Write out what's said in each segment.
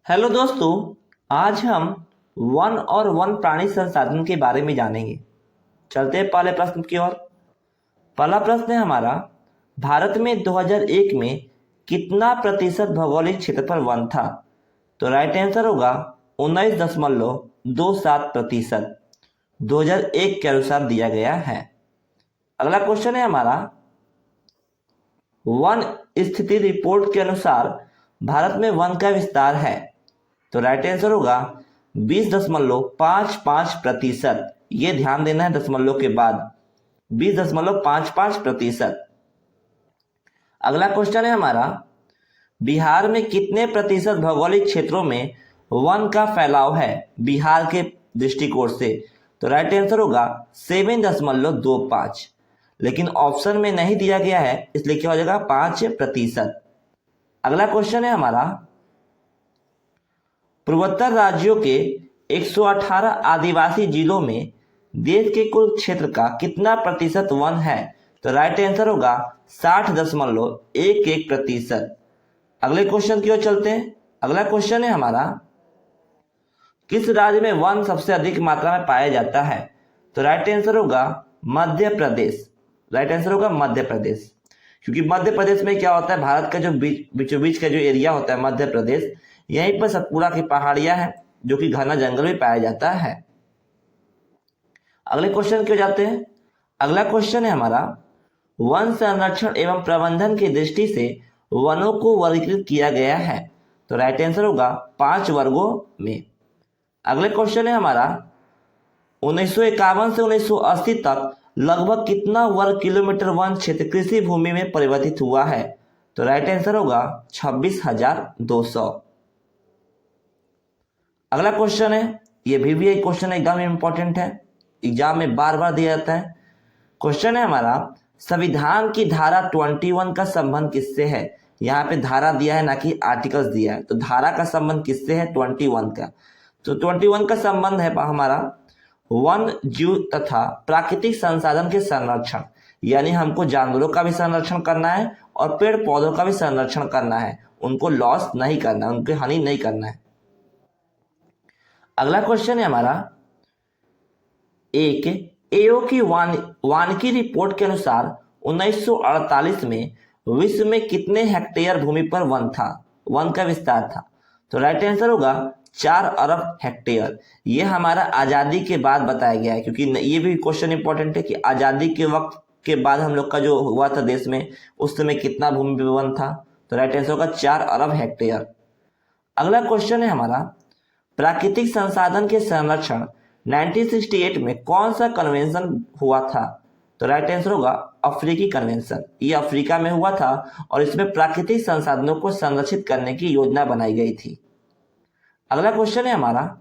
Hello दोस्तों। आज हम वन और वन प्राणी संसाधन के बारे में जानेंगे। चलते हैं पहले प्रश्न की ओर। पहला प्रश्न है हमारा, भारत में 2001 में कितना प्रतिशत भौगोलिक क्षेत्रफल वन था? तो राइट आंसर होगा 19.27%। 2001 के अनुसार दिया गया है। अगला क्वेश्चन है हमारा, वन स्थिति रिपोर्ट के अनुसार भारत में वन का विस्तार है। तो राइट आंसर होगा 20.55%। ये ध्यान देना है दशमलव के बाद, 20.55%। अगला क्वेश्चन है हमारा, बिहार में कितने प्रतिशत भौगोलिक क्षेत्रों में वन का फैलाव है बिहार के दृष्टिकोण से? तो राइट आंसर होगा 7.25। लेकिन ऑप्शन में नहीं दिया गया है, इसलिए क्या हो जाएगा 5%। अगला क्वेश्चन है हमारा, पूर्वोत्तर राज्यों के 118 आदिवासी जिलों में देश के कुल क्षेत्र का कितना प्रतिशत वन है? तो राइट आंसर होगा 60.11%। अगले क्वेश्चन की ओर चलते हैं। अगला क्वेश्चन है हमारा, किस राज्य में वन सबसे अधिक मात्रा में पाया जाता है? तो राइट आंसर होगा मध्य प्रदेश। राइट आंसर होगा मध्य प्रदेश, क्योंकि मध्य प्रदेश में क्या होता है, भारत का जो बीचों बीच का जो एरिया होता है मध्य प्रदेश, यहीं पर सतपुड़ा की पहाड़ियां हैं जो कि घना जंगल भी पाया जाता है। अगले क्वेश्चन की ओर जाते हैं। अगला क्वेश्चन है हमारा, वन संरक्षण एवं प्रबंधन की दृष्टि से वनों को वर्गीकृत किया गया है। तो राइट आंसर होगा 5 वर्गों में। अगले क्वेश्चन है हमारा, 1951 से 1980 तक लगभग कितना वर्ग किलोमीटर वन क्षेत्र कृषि भूमि में परिवर्तित हुआ है? तो राइट आंसर होगा 26,200। अगला क्वेश्चन है, ये भी एक क्वेश्चन एकदम इंपॉर्टेंट है, एग्जाम में बार बार दिया जाता है। क्वेश्चन है हमारा, संविधान की धारा 21 का संबंध किससे है? यहाँ पे धारा दिया है ना कि आर्टिकल्स दिया है, तो धारा का संबंध किससे है? 21 का। तो 21 का संबंध है हमारा वन, जीव तथा प्राकृतिक संसाधन के संरक्षण, यानी हमको जानवरों का भी संरक्षण करना है और पेड़ पौधों का भी संरक्षण करना है, उनको लॉस नहीं करना है, उनकी हानि नहीं करना है। अगला क्वेश्चन है हमारा, एक एओ की वानिकी रिपोर्ट के अनुसार 1948 में विश्व में कितने हेक्टेयर भूमि पर वन था, वन का विस्तार था? तो राइट आंसर होगा 4 अरब हेक्टेयर। ये हमारा आजादी के बाद बताया गया है, क्योंकि ये भी क्वेश्चन इंपॉर्टेंट है कि आजादी के वक्त के बाद हम लोग का जो हुआ था देश में, उस समय कितना भूमि पर वन था? तो राइट आंसर होगा 4 अरब हेक्टेयर। अगला क्वेश्चन है हमारा, प्राकृतिक संसाधन के संरक्षण 1968 में कौन सा कन्वेंशन हुआ था? तो राइट आंसर होगा अफ्रीकी कन्वेंशन। ये अफ्रीका में हुआ था और इसमें प्राकृतिक संसाधनों को संरक्षित करने की योजना बनाई गई थी। अगला क्वेश्चन है हमारा,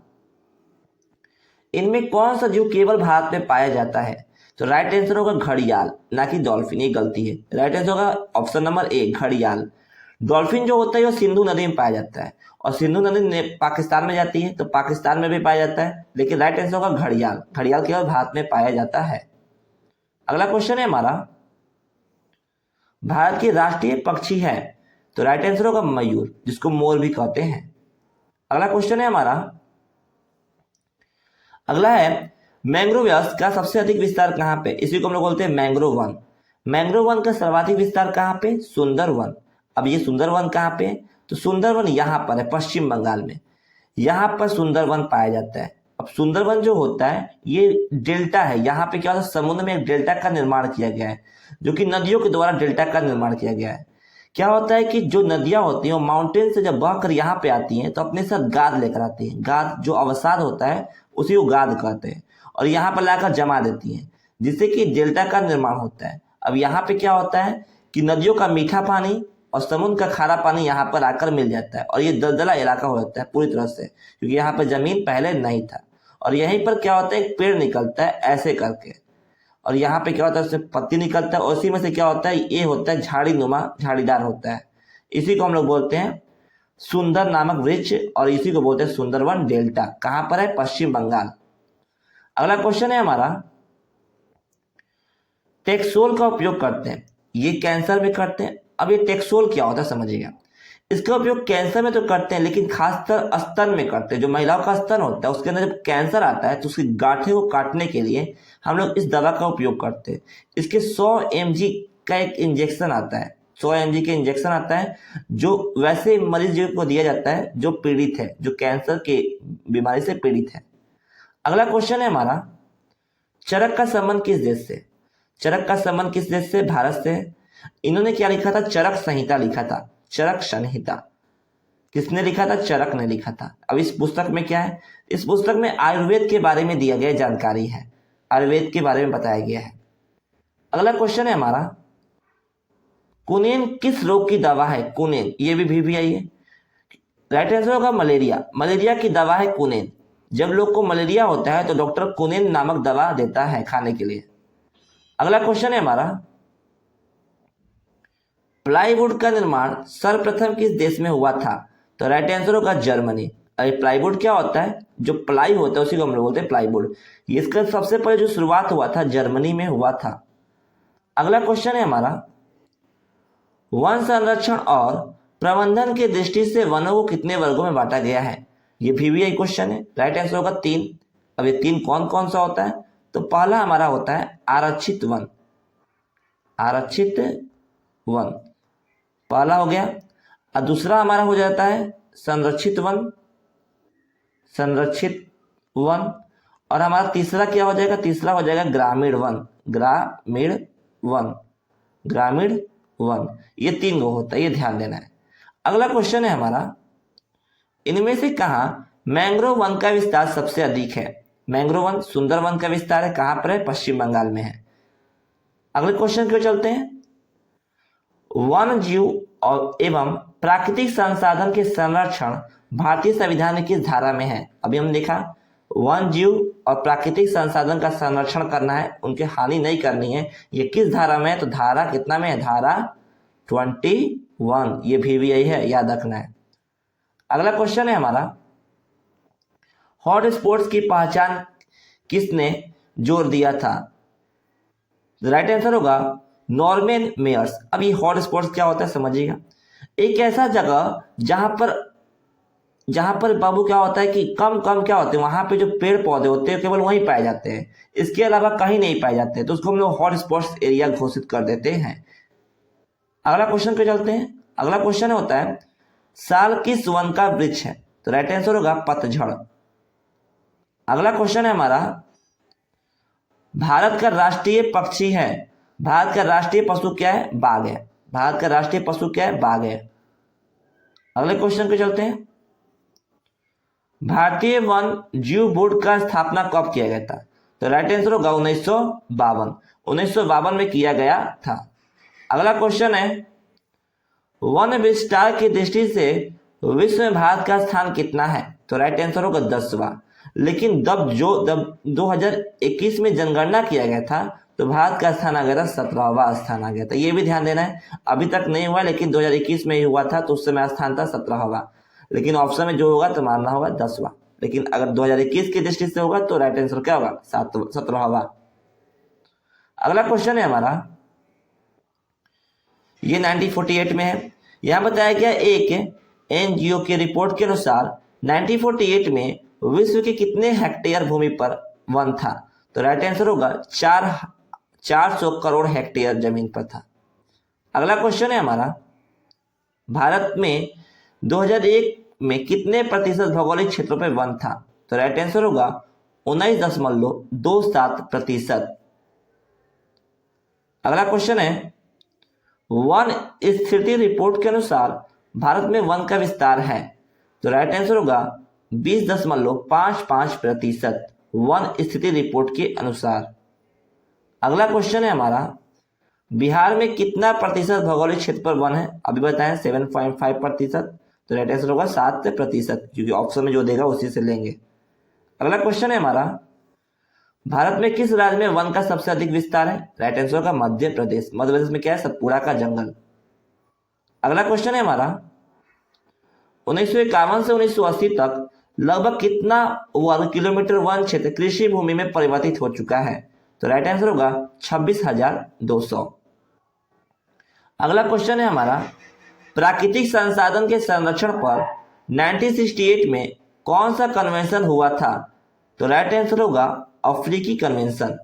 इनमें कौन सा जीव केवल भारत में पाया जाता है? तो राइट आंसर होगा घड़ियाल, ना कि डॉल्फिन। ये गलती है, राइट आंसर होगा ऑप्शन नंबर ए, घड़ियाल। डॉल्फिन जो होता है वो सिंधु नदी में पाया जाता है, और सिंधु नदी पाकिस्तान में जाती है, तो पाकिस्तान में भी पाया जाता है, लेकिन राइट आंसर होगा घड़ियाल। घड़ियाल केवल भारत में पाया जाता है। अगला क्वेश्चन है हमारा, भारत की राष्ट्रीय पक्षी है? तो राइट आंसर होगा मयूर, जिसको मोर भी कहते हैं। अगला क्वेश्चन है हमारा, अगला है, मैंग्रोव्स का सबसे अधिक विस्तार कहाँ पे? इसी को हम लोग बोलते हैं मैंग्रोव वन। मैंग्रोव वन का सर्वाधिक विस्तार कहाँ पे? सुंदरवन। अब ये सुंदरवन कहाँ पे? तो सुंदरवन यहाँ पर है, पश्चिम बंगाल में। यहाँ पर सुंदरवन पाया जाता है। अब सुंदरवन जो होता है ये डेल्टा है, यहाँ पे क्या होता है, समुद्र में एक डेल्टा का निर्माण किया गया है, जो कि नदियों के द्वारा डेल्टा का निर्माण किया गया है। क्या होता है कि जो नदियां होती हैं वो माउंटेन से जब बहकर यहाँ पे आती हैं तो अपने साथ गाद लेकर आती हैं। गाद जो अवसाद होता है उसी को गाद कहते हैं, और यहाँ पर लाकर जमा देती हैं, जिससे कि डेल्टा का निर्माण होता है। अब यहाँ पे क्या होता है कि नदियों का मीठा पानी और समुद्र का खारा पानी यहाँ पर आकर मिल जाता है, और ये दलदला इलाका हो जाता है पूरी तरह से, क्योंकि यहाँ पर जमीन पहले नहीं था। और यहीं पर क्या होता है, एक पेड़ निकलता है ऐसे करके, और यहाँ पे क्या होता है, उससे पत्ती निकलता है, और उसी में से क्या होता है, ये होता है झाड़ी नुमा, झाड़ीदार होता है। इसी को हम लोग बोलते हैं सुंदर नामक वृक्ष, और इसी को बोलते हैं सुंदरवन डेल्टा। कहाँ पर है? पश्चिम बंगाल। अगला क्वेश्चन है हमारा, टेक्सोल का उपयोग करते हैं, ये कैंसर में करते हैं। अब ये टेक्सोल क्या होता है समझिएगा। इसका उपयोग कैंसर में तो करते हैं, लेकिन खासकर स्तन में करते हैं। जो महिलाओं का स्तन होता है उसके अंदर जब कैंसर आता है तो उसकी गांठें को काटने के लिए हम लोग इस दवा का उपयोग करते हैं। इसके 100 mg का एक इंजेक्शन आता है, 100 mg के इंजेक्शन आता है, जो वैसे मरीज को दिया जाता है जो पीड़ित है, जो कैंसर की बीमारी से पीड़ित है। अगला क्वेश्चन है हमारा, चरक का संबंध किस देश से? चरक का संबंध किस देश से? भारत से। इन्होंने क्या लिखा था? चरक संहिता लिखा था, चरक संहिता। किसने लिखा था? चरक ने लिखा था। अब इस पुस्तक में क्या है? इस पुस्तक में आयुर्वेद के बारे में दिया गया जानकारी है, आयुर्वेद के बारे में बताया गया है। अगला क्वेश्चन है हमारा, कुनेन किस रोग की दवा है? कुनेन, ये भी आई है। राइट आंसर होगा मलेरिया। मलेरिया की दवा है कुनेन। जब लोग को मलेरिया होता है तो डॉक्टर कुनेन नामक दवा देता है खाने के लिए। अगला क्वेश्चन है हमारा, प्लाईवुड का निर्माण सर्वप्रथम किस देश में हुआ था? तो राइट आंसर होगा जर्मनी। अरे प्लाईवुड क्या होता है? जो प्लाई होता है उसी को हम लोग बोलते हैं प्लाईवुड। इसका सबसे पहले जो शुरुआत हुआ था जर्मनी में हुआ था। अगला क्वेश्चन है हमारा, वन संरक्षण और प्रबंधन की दृष्टि से वनों को कितने वर्गों में बांटा गया है? ये भी क्वेश्चन है। राइट आंसर होगा 3। अब ये 3 कौन कौन सा होता है? तो पहला हमारा होता है आरक्षित वन, आरक्षित वन पहला हो गया। और दूसरा हमारा हो जाता है संरक्षित वन, संरक्षित वन। और हमारा तीसरा क्या हो जाएगा? तीसरा हो जाएगा ग्रामीण वन, ग्रामीण वन, ग्रामीण वन। ये 3 गो होता है, ये ध्यान देना है। अगला क्वेश्चन है हमारा, इनमें से कहां मैंग्रोव वन का विस्तार सबसे अधिक है? मैंग्रोव वन, सुंदरवन का विस्तार है कहां पर है? पश्चिम बंगाल में है। अगले क्वेश्चन क्यों चलते हैं, वन जीव और एवं प्राकृतिक संसाधन के संरक्षण भारतीय संविधान में किस धारा में है? अभी हम देखा वन जीव और प्राकृतिक संसाधन का संरक्षण करना है, उनकी हानि नहीं करनी है, ये किस धारा में है? तो धारा कितना में है? धारा 21। ये भी है, याद रखना है। अगला क्वेश्चन है हमारा, हॉट स्पॉट्स की पहचान किसने जोर दिया था? राइट आंसर होगा नॉर्मन मेयर्स। अब ये हॉट स्पॉट्स क्या होता है समझिएगा, एक ऐसा जगह जहां पर बाबू क्या होता है कि कम क्या होते हैं, वहां पे जो पेड़ पौधे होते हैं केवल वहीं पाए जाते हैं, इसके अलावा कहीं नहीं पाए जाते, तो उसको हम लोग हॉट स्पॉट्स एरिया घोषित कर देते हैं। अगला क्वेश्चन पे चलते हैं। अगला क्वेश्चन होता है, साल किस वन का वृक्ष है? तो राइट आंसर होगा पतझड़। अगला क्वेश्चन है हमारा, भारत का राष्ट्रीय पक्षी है, भारत का राष्ट्रीय पशु क्या है? बाघ है। भारत का राष्ट्रीय पशु क्या है? बाघ है। अगले क्वेश्चन पे चलते हैं, भारतीय वन जीव बोर्ड का स्थापना कब किया गया था? तो राइट आंसर होगा 1952। 1952 में किया गया था। अगला क्वेश्चन है, वन विस्तार की दृष्टि से विश्व में भारत का स्थान कितना है? तो राइट आंसर होगा 10वां। लेकिन जब 2021 में जनगणना किया गया था तो भारत का स्थान आ गया था 17वां स्थान आ गया था। ये भी ध्यान देना है, अभी तक नहीं हुआ लेकिन 2021 में ही हुआ था, तो उस समय स्थान था 17वां। लेकिन ऑप्शन में जो होगा तो मानना होगा 10वां, लेकिन अगर 2021 की दृष्टि से होगा तो राइट आंसर क्या होगा? 17वां। अगला क्वेश्चन है हमारा, ये 1948 में है। यहां बताया गया एक एनजीओ की रिपोर्ट के अनुसार 1948 में विश्व के कितने हेक्टेयर भूमि पर वन था? तो राइट आंसर होगा 400 करोड़ हेक्टेयर जमीन पर था। अगला क्वेश्चन है हमारा, भारत में 2001 में कितने प्रतिशत भौगोलिक क्षेत्रों पर वन था? तो राइट आंसर होगा 19.27%। अगला क्वेश्चन है, वन स्थिति रिपोर्ट के अनुसार भारत में वन का विस्तार है? तो राइट आंसर होगा 20.55% वन स्थिति रिपोर्ट के अनुसार। अगला क्वेश्चन है हमारा, बिहार में कितना प्रतिशत भौगोलिक क्षेत्र पर वन है? अभी बताएं 7.5%। तो राइट आंसर होगा 7%, क्योंकि ऑप्शन में जो देगा उसी से लेंगे। अगला क्वेश्चन है हमारा, भारत में किस राज्य में वन का सबसे अधिक विस्तार है? राइट आंसर होगा मध्य प्रदेश। मध्य प्रदेश में क्या है? सतपुड़ा का जंगल। अगला क्वेश्चन है हमारा, 1951 से 1980 तक लगभग कितना वर्ग किलोमीटर वन क्षेत्र कृषि भूमि में परिवर्तित हो चुका है? तो राइट आंसर होगा 26,200। अगला क्वेश्चन है हमारा, प्राकृतिक संसाधन के संरक्षण पर 1968 में कौन सा कन्वेंशन हुआ था? तो राइट आंसर होगा अफ्रीकी कन्वेंशन।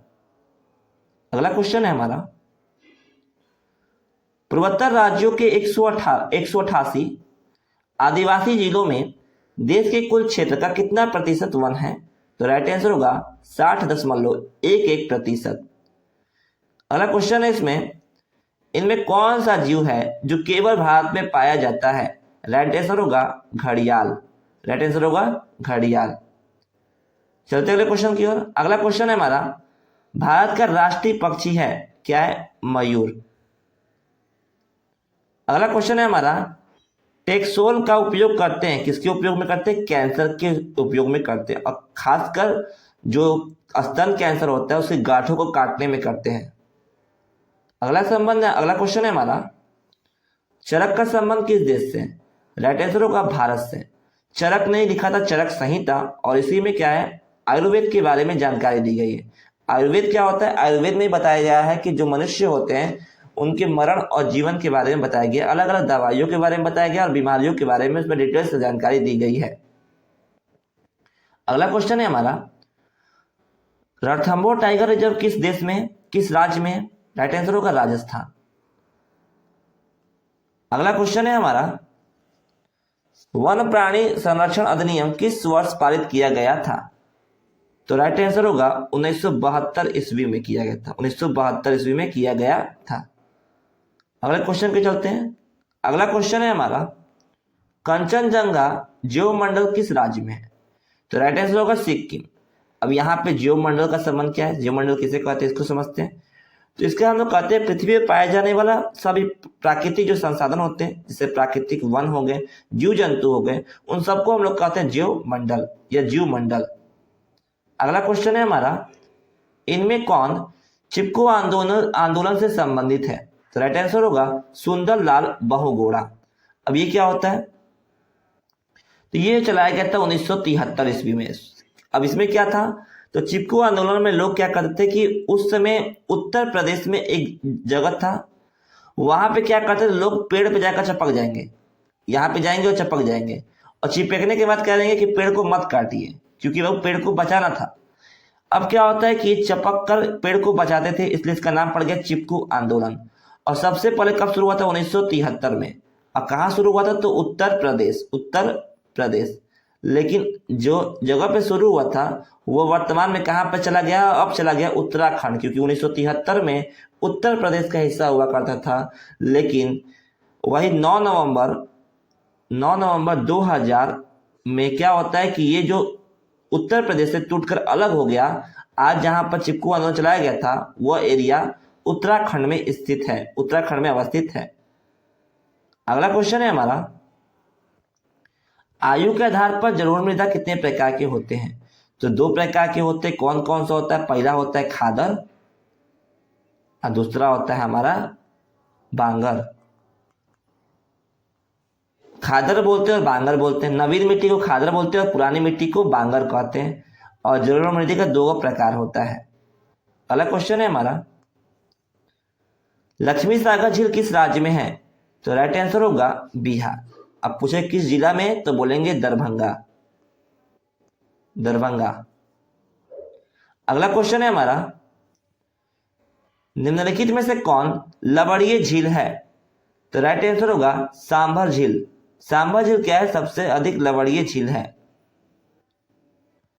अगला क्वेश्चन है हमारा, पूर्वोत्तर राज्यों के 188 आदिवासी जिलों में देश के कुल क्षेत्र का कितना प्रतिशत वन है? तो राइट आंसर होगा 60.11%। अगला क्वेश्चन है इसमें, इनमें कौन सा जीव है जो केवल भारत में पाया जाता है? राइट आंसर होगा घड़ियाल। राइट आंसर होगा घड़ियाल। चलते अगले क्वेश्चन की ओर। अगला क्वेश्चन है हमारा, भारत का राष्ट्रीय पक्षी है, क्या है? मयूर। अगला क्वेश्चन है हमारा, टेक्सोल का उपयोग करते हैं, किसके उपयोग में करते हैं? कैंसर के उपयोग में करते हैं, और खासकर जो स्तन कैंसर होता है उसकी गांठों को काटने में करते हैं। अगला क्वेश्चन है हमारा, चरक का संबंध किस देश से? राइट आंसर होगा भारत से। चरक नहीं लिखा था, चरक संहिता, और इसी में क्या है? आयुर्वेद के बारे में जानकारी दी गई है। आयुर्वेद क्या होता है? आयुर्वेद में बताया गया है कि जो मनुष्य होते हैं उनके मरण और जीवन के बारे में बताया गया, अलग अलग दवाइयों के बारे में बताया गया और बीमारियों के बारे में उसमें डिटेल से जानकारी दी गई है। अगला क्वेश्चन है हमारा, रणथंभौर टाइगर रिजर्व किस देश में है, किस राज्य में है? राइट आंसर होगा राजस्थान। अगला क्वेश्चन है हमारा, वन प्राणी संरक्षण अधिनियम किस वर्ष पारित किया गया था? तो राइट आंसर होगा 1972 ईस्वी में किया गया था। 1972 ईस्वी में किया गया था। अगले क्वेश्चन पे चलते हैं। अगला क्वेश्चन है हमारा, कंचनजंगा ज्योमंडल किस राज्य में है? तो राइट आंसर होगा सिक्किम। अब यहाँ पे ज्योमंडल का संबंध क्या है? ज्योमंडल किसे कहते हैं इसको समझते हैं। तो इसके हम लोग कहते हैं पृथ्वी पर पाए जाने वाला सभी प्राकृतिक जो संसाधन होते हैं, जैसे प्राकृतिक वन हो गए, जीव जंतु हो गए, उन सबको हम लोग कहते हैं ज्योमंडल या जीवमंडल। अगला क्वेश्चन है हमारा, इनमें कौन चिपको आंदोलन से संबंधित है? तो राइट आंसर होगा सुंदरलाल बहुगुणा। अब ये क्या होता है? तो ये चलाया गया था 1973 ईस्वी में। अब इसमें क्या था? तो चिपको आंदोलन में लोग क्या करते थे कि उस समय उत्तर प्रदेश में एक जगह था, वहां पे क्या करते थे लोग, पेड़ पे जाकर चिपक जाएंगे, यहाँ पे जाएंगे और चिपक जाएंगे, और चिपकने के बाद कह देंगे कि पेड़ को मत काटिए, क्योंकि वो पेड़ को बचाना था। अब क्या होता है कि चिपक कर पेड़ को बचाते थे, इसलिए इसका नाम पड़ गया चिपको आंदोलन। और सबसे पहले कब शुरू हुआ था? 1973 में। और कहाँ शुरू हुआ था? तो उत्तर प्रदेश। लेकिन जो जगह पे शुरू हुआ था वो वर्तमान में कहाँ पे चला गया? अब चला गया उत्तराखंड, क्योंकि 1973 में उत्तर प्रदेश का हिस्सा हुआ करता था। लेकिन वही 9 नवंबर 2000 में क्या होता है कि ये जो उत्तर प्रदेश से टूटकर अलग हो गया, आज जहां पर चिपको आंदोलन चलाया गया था वह एरिया उत्तराखंड में स्थित है, उत्तराखंड में अवस्थित है। अगला क्वेश्चन है हमारा, आयु के आधार पर जलोढ़ मृदा कितने प्रकार के होते हैं? तो 2 प्रकार के होते हैं। कौन कौन सा होता है? पहला होता है खादर और दूसरा होता है हमारा बांगर। खादर बोलते हैं और बांगर बोलते हैं। नवीन मिट्टी को खादर बोलते हैं और पुरानी मिट्टी को बांगर कहते हैं। और जलोढ़ मृदा का 2 प्रकार होता है। अगला क्वेश्चन है हमारा, लक्ष्मी सागर झील किस राज्य में है? तो राइट आंसर होगा बिहार। अब पूछे किस जिला में? तो बोलेंगे दरभंगा। अगला क्वेश्चन है हमारा, निम्नलिखित में से कौन लवणीय झील है? तो राइट आंसर होगा सांभर झील। सांभर झील क्या है? सबसे अधिक लवणीय झील है।